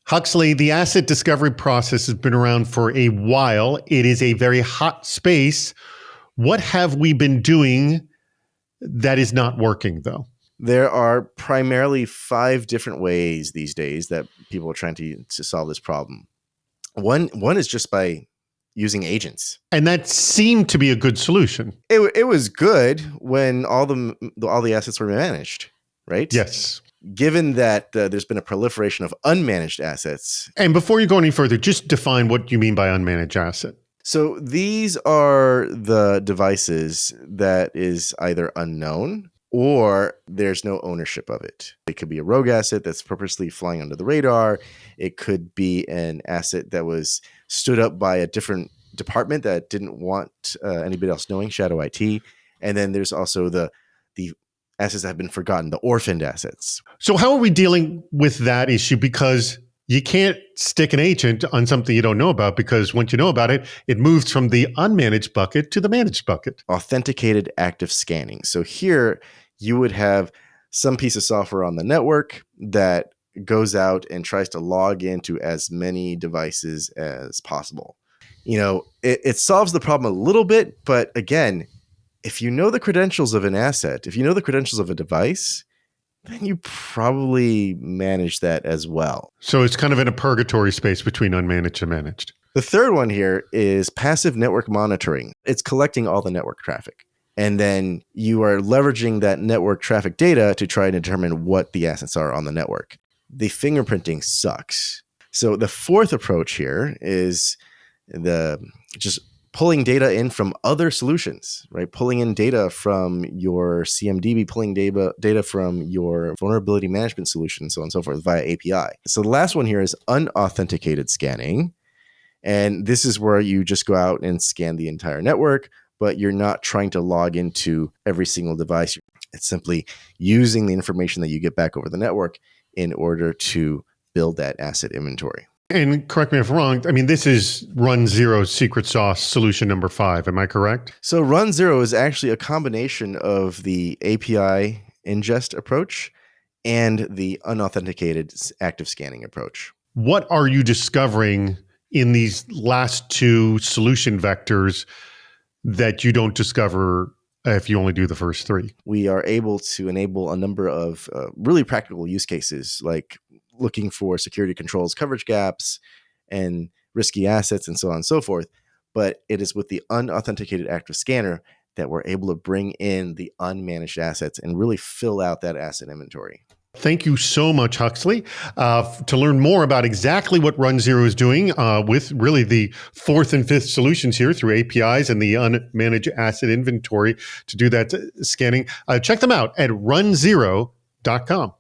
Huxley, the asset discovery process has been around for a while. It is a very hot space. What have we been doing that is not working, though? There are primarily 5 different ways these days that people are trying to solve this problem. One is just by using agents. And that seemed to be a good solution. It was good when all the assets were managed, right? Yes. Given that there's been a proliferation of unmanaged assets. And before you go any further, just define what you mean by unmanaged asset. So these are the devices that is either unknown or there's no ownership of it. It could be a rogue asset that's purposely flying under the radar. It could be an asset that was stood up by a different department that didn't want anybody else knowing, shadow IT. And then there's also the assets that have been forgotten, the orphaned assets. So how are we dealing with that issue? Because you can't stick an agent on something you don't know about, because once you know about it, it moves from the unmanaged bucket to the managed bucket. Authenticated active scanning. So here you would have some piece of software on the network that goes out and tries to log into as many devices as possible. It solves the problem a little bit, but again, if you know the credentials of an asset, if you know the credentials of a device, then you probably manage that as well. So it's kind of in a purgatory space between unmanaged and managed. The third one here is passive network monitoring. It's collecting all the network traffic. And then you are leveraging that network traffic data to try and determine what the assets are on the network. The fingerprinting sucks. So the fourth approach here is just pulling data in from other solutions, right? Pulling in data from your CMDB, pulling data from your vulnerability management solution, so on and so forth via API. So the last one here is unauthenticated scanning. And this is where you just go out and scan the entire network, but you're not trying to log into every single device. It's simply using the information that you get back over the network in order to build that asset inventory. And correct me if I'm wrong, I mean, this is runZero's secret sauce solution number 5. Am I correct? So runZero is actually a combination of the API ingest approach and the unauthenticated active scanning approach. What are you discovering in these last 2 solution vectors that you don't discover if you only do the first 3? We are able to enable a number of really practical use cases, like looking for security controls, coverage gaps, and risky assets, and so on and so forth. But it is with the unauthenticated active scanner that we're able to bring in the unmanaged assets and really fill out that asset inventory. Thank you so much, Huxley. To learn more about exactly what runZero is doing with really the 4th and 5th solutions here through APIs and the unmanaged asset inventory to do that scanning, check them out at runZero.com.